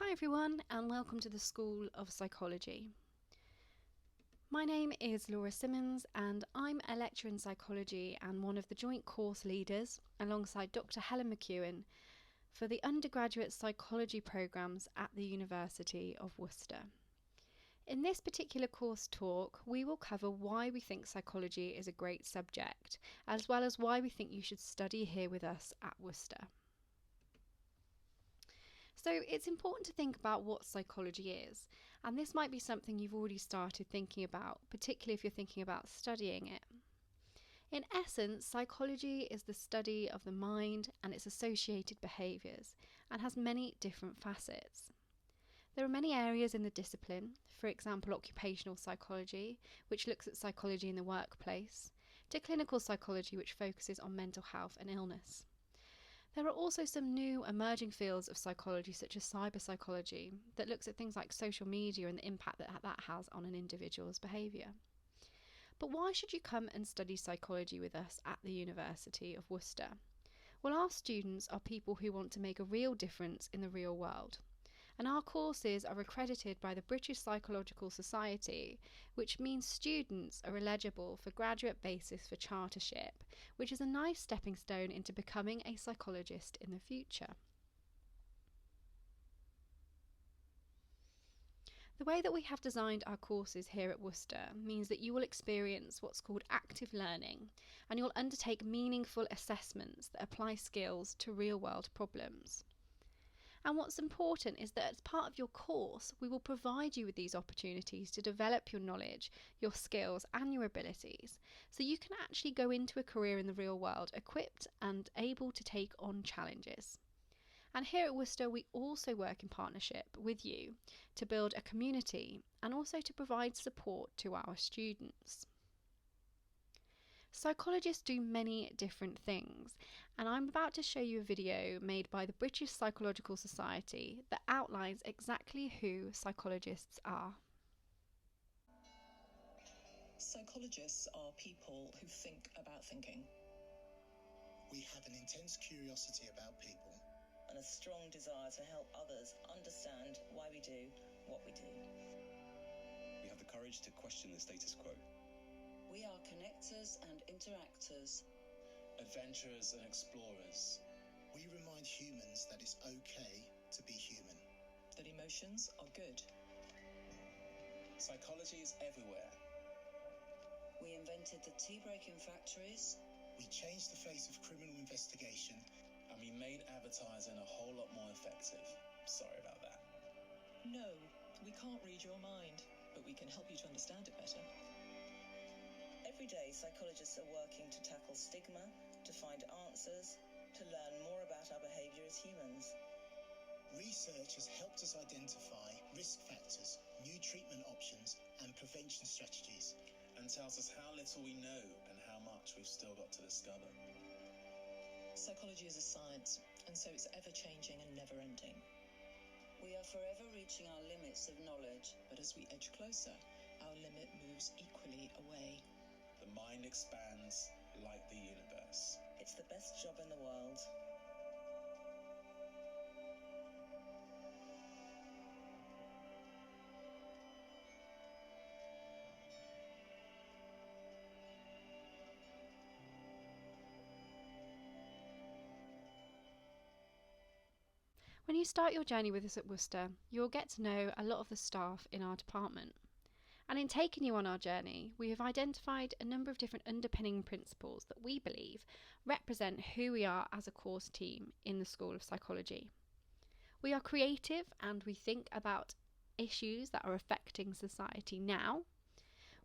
Hi everyone, and welcome to the School of Psychology. My name is Laura Simmonds and I'm a lecturer in psychology and one of the joint course leaders alongside Dr. Helen McEwen for the undergraduate psychology programmes at the University of Worcester. In this particular course talk, we will cover why we think psychology is a great subject, as well as why we think you should study here with us at Worcester. So it's important to think about what psychology is, and this might be something you've already started thinking about, particularly if you're thinking about studying it. In essence, psychology is the study of the mind and its associated behaviours, and has many different facets. There are many areas in the discipline, for example occupational psychology, which looks at psychology in the workplace, to clinical psychology, which focuses on mental health and illness. There are also some new emerging fields of psychology, such as cyberpsychology, that looks at things like social media and the impact that has on an individual's behaviour. But why should you come and study psychology with us at the University of Worcester? Well, our students are people who want to make a real difference in the real world. And our courses are accredited by the British Psychological Society, which means students are eligible for graduate basis for chartership, which is a nice stepping stone into becoming a psychologist in the future. The way that we have designed our courses here at Worcester means that you will experience what's called active learning, and you'll undertake meaningful assessments that apply skills to real-world problems. And what's important is that as part of your course, we will provide you with these opportunities to develop your knowledge, your skills and your abilities, so you can actually go into a career in the real world equipped and able to take on challenges. And here at Worcester, we also work in partnership with you to build a community and also to provide support to our students. Psychologists do many different things, and I'm about to show you a video made by the British Psychological Society that outlines exactly who psychologists are. Psychologists are people who think about thinking. We have an intense curiosity about people and a strong desire to help others understand why we do what we do. We have the courage to question the status quo. We are connectors and interactors. Adventurers and explorers. We remind humans that it's okay to be human. That emotions are good. Psychology is everywhere. We invented the tea-breaking factories. We changed the face of criminal investigation. And we made advertising a whole lot more effective. Sorry about that. No, we can't read your mind, but we can help you to understand it better. Every day, psychologists are working to tackle stigma, to find answers, to learn more about our behaviour as humans. Research has helped us identify risk factors, new treatment options and prevention strategies. And tells us how little we know and how much we've still got to discover. Psychology is a science, and so it's ever-changing and never-ending. We are forever reaching our limits of knowledge. But as we edge closer, our limit moves equally away. The mind expands like the universe. It's the best job in the world. When you start your journey with us at Worcester, you'll get to know a lot of the staff in our department. And in taking you on our journey, we have identified a number of different underpinning principles that we believe represent who we are as a course team in the School of Psychology. We are creative and we think about issues that are affecting society now.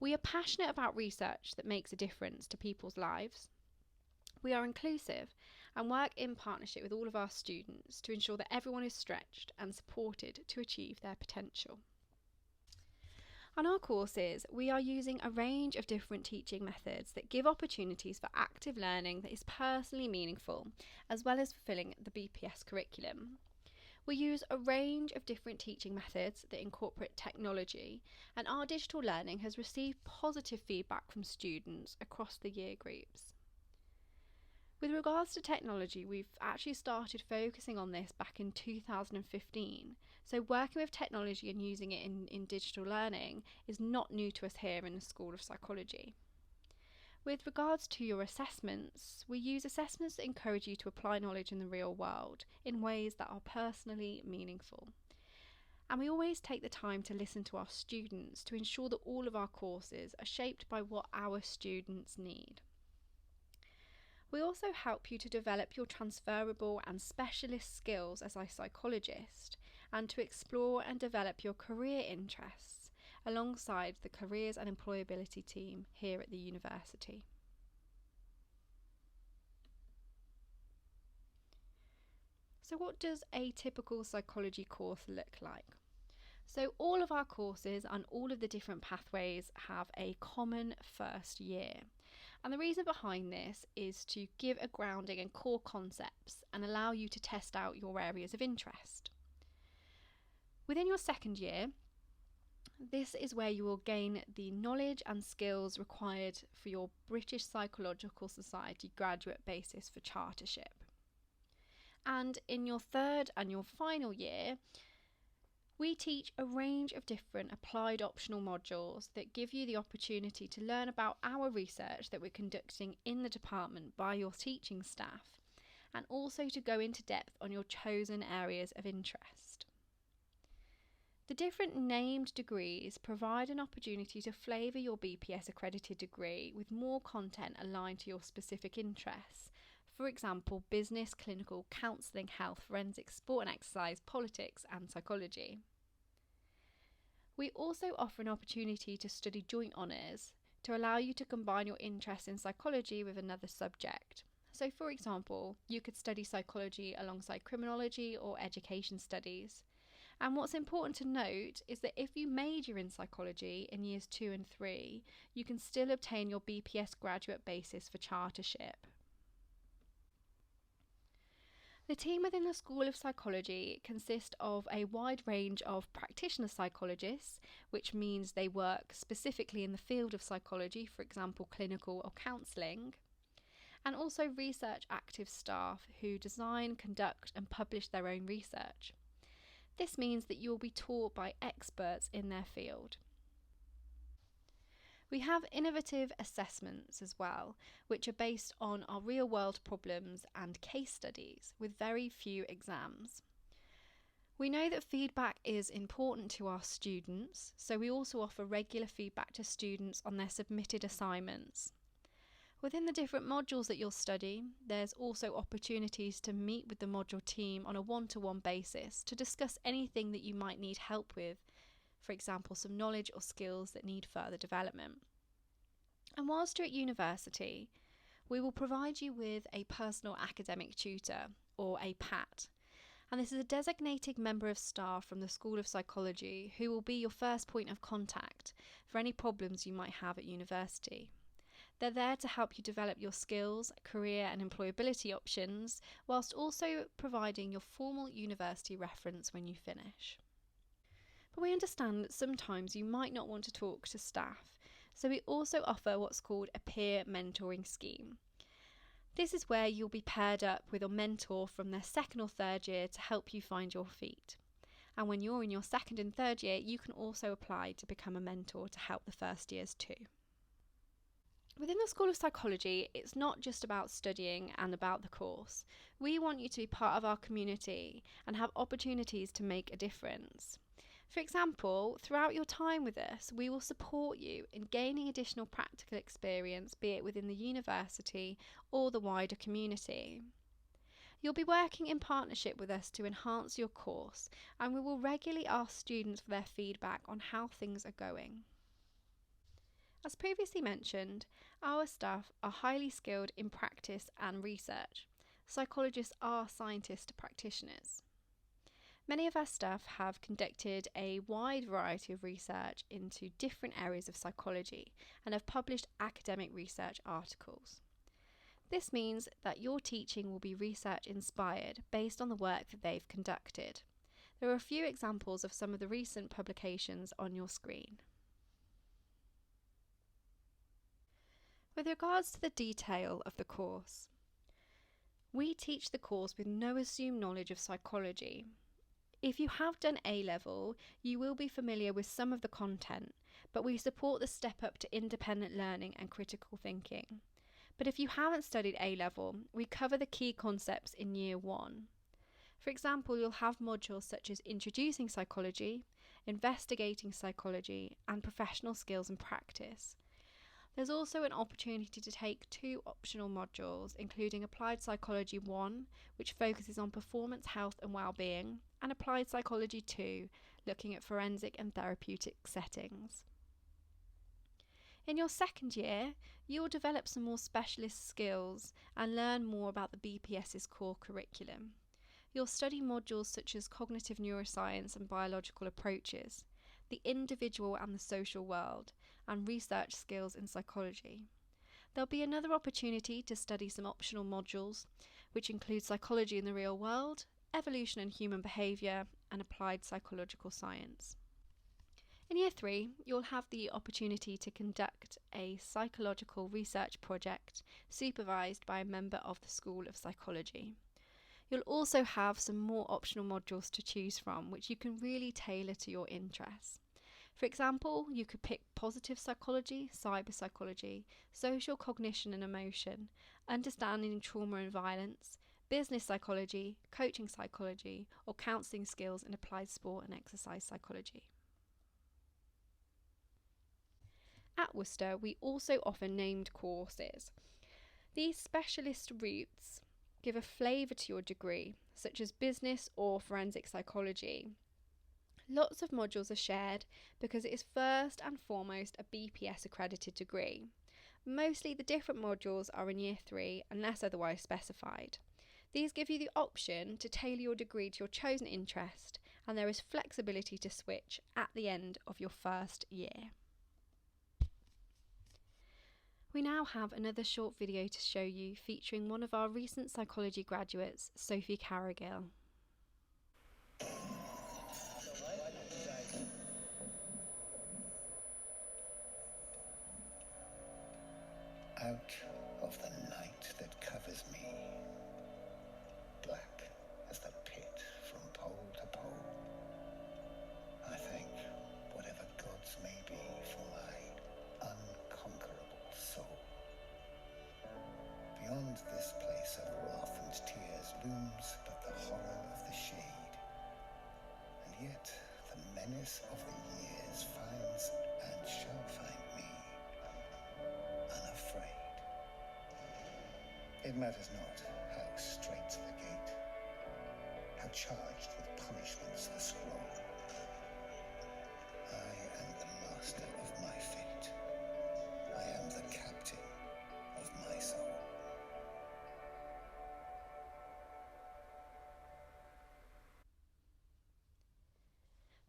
We are passionate about research that makes a difference to people's lives. We are inclusive and work in partnership with all of our students to ensure that everyone is stretched and supported to achieve their potential. On our courses, we are using a range of different teaching methods that give opportunities for active learning that is personally meaningful, as well as fulfilling the BPS curriculum. We use a range of different teaching methods that incorporate technology, and our digital learning has received positive feedback from students across the year groups. With regards to technology, we've actually started focusing on this back in 2015. So working with technology and using it in digital learning is not new to us here in the School of Psychology. With regards to your assessments, we use assessments that encourage you to apply knowledge in the real world in ways that are personally meaningful. And we always take the time to listen to our students to ensure that all of our courses are shaped by what our students need. We also help you to develop your transferable and specialist skills as a psychologist and to explore and develop your career interests alongside the careers and employability team here at the university. So what does a typical psychology course look like? So all of our courses and all of the different pathways have a common first year. And the reason behind this is to give a grounding in core concepts and allow you to test out your areas of interest. Within your second year, this is where you will gain the knowledge and skills required for your British Psychological Society graduate basis for chartership. And in your third and your final year, we teach a range of different applied optional modules that give you the opportunity to learn about our research that we're conducting in the department by your teaching staff, and also to go into depth on your chosen areas of interest. The different named degrees provide an opportunity to flavour your BPS accredited degree with more content aligned to your specific interests. For example, business, clinical, counselling, health, forensics, sport and exercise, politics and psychology. We also offer an opportunity to study joint honours to allow you to combine your interest in psychology with another subject. So for example, you could study psychology alongside criminology or education studies. And what's important to note is that if you major in psychology in years 2 and 3, you can still obtain your BPS graduate basis for chartership. The team within the School of Psychology consists of a wide range of practitioner psychologists, which means they work specifically in the field of psychology, for example, clinical or counselling, and also research active staff who design, conduct and publish their own research. This means that you will be taught by experts in their field. We have innovative assessments as well, which are based on our real-world problems and case studies with very few exams. We know that feedback is important to our students, so we also offer regular feedback to students on their submitted assignments. Within the different modules that you'll study, there's also opportunities to meet with the module team on a one-to-one basis to discuss anything that you might need help with, for example, some knowledge or skills that need further development. And whilst you're at university, we will provide you with a personal academic tutor, or a PAT. And this is a designated member of staff from the School of Psychology who will be your first point of contact for any problems you might have at university. They're there to help you develop your skills, career and employability options, whilst also providing your formal university reference when you finish. But we understand that sometimes you might not want to talk to staff, so we also offer what's called a peer mentoring scheme. This is where you'll be paired up with a mentor from their second or third year to help you find your feet. And when you're in your second and third year, you can also apply to become a mentor to help the first years too. Within the School of Psychology, it's not just about studying and about the course. We want you to be part of our community and have opportunities to make a difference. For example, throughout your time with us, we will support you in gaining additional practical experience, be it within the university or the wider community. You'll be working in partnership with us to enhance your course, and we will regularly ask students for their feedback on how things are going. As previously mentioned, our staff are highly skilled in practice and research. Psychologists are scientist practitioners. Many of our staff have conducted a wide variety of research into different areas of psychology and have published academic research articles. This means that your teaching will be research inspired based on the work that they've conducted. There are a few examples of some of the recent publications on your screen. With regards to the detail of the course, We teach the course with no assumed knowledge of psychology. If you have done A-level, you will be familiar with some of the content, but we support the step up to independent learning and critical thinking. But if you haven't studied A-level, we cover the key concepts in Year 1. For example, you'll have modules such as Introducing Psychology, Investigating Psychology, and Professional Skills and Practice. There's also an opportunity to take 2 optional modules, including Applied Psychology 1, which focuses on performance, health and well-being, and Applied Psychology 2, looking at forensic and therapeutic settings. In your second year, you'll develop some more specialist skills and learn more about the BPS's core curriculum. You'll study modules such as cognitive neuroscience and biological approaches, the individual and the social world, and research skills in psychology. There'll be another opportunity to study some optional modules, which include psychology in the real world, evolution and human behaviour, and applied psychological science. In Year 3, you'll have the opportunity to conduct a psychological research project supervised by a member of the School of Psychology. You'll also have some more optional modules to choose from, which you can really tailor to your interests. For example, you could pick positive psychology, cyber psychology, social cognition and emotion, understanding trauma and violence, business psychology, coaching psychology, or counselling skills in applied sport and exercise psychology. At Worcester, we also offer named courses. These specialist routes give a flavour to your degree, such as business or forensic psychology. Lots of modules are shared because it is first and foremost a BPS accredited degree. Mostly the different modules are in Year 3 unless otherwise specified. These give you the option to tailor your degree to your chosen interest, and there is flexibility to switch at the end of your first year. We now have another short video to show you featuring one of our recent psychology graduates, Sophie Carrigill. Out of the night that covers me, black as the pit from pole to pole, I thank whatever gods may be for my unconquerable soul. Beyond this place of wrath and tears looms but the horror of the shade, and yet the menace of the years finds and shall find me unafraid. It matters not how straight the gate, how charged with punishments the scroll. I am the master of my fate. I am the captain of my soul.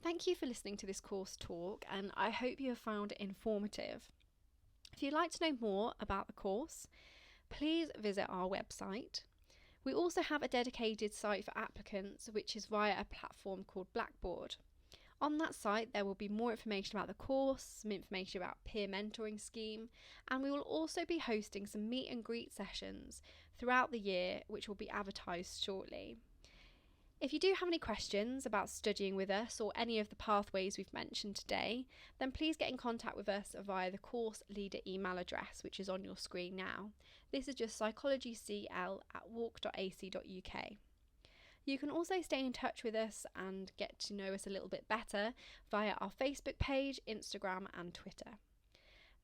Thank you for listening to this course talk, and I hope you have found it informative. If you'd like to know more about the course, please visit our website. We also have a dedicated site for applicants, which is via a platform called Blackboard. On that site, there will be more information about the course, some information about peer mentoring scheme, and we will also be hosting some meet and greet sessions throughout the year, which will be advertised shortly. If you do have any questions about studying with us or any of the pathways we've mentioned today, then please get in contact with us via the course leader email address, which is on your screen now. This is just psychologycl@walk.ac.uk. You can also stay in touch with us and get to know us a little bit better via our Facebook page, Instagram and Twitter.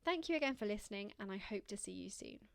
Thank you again for listening, and I hope to see you soon.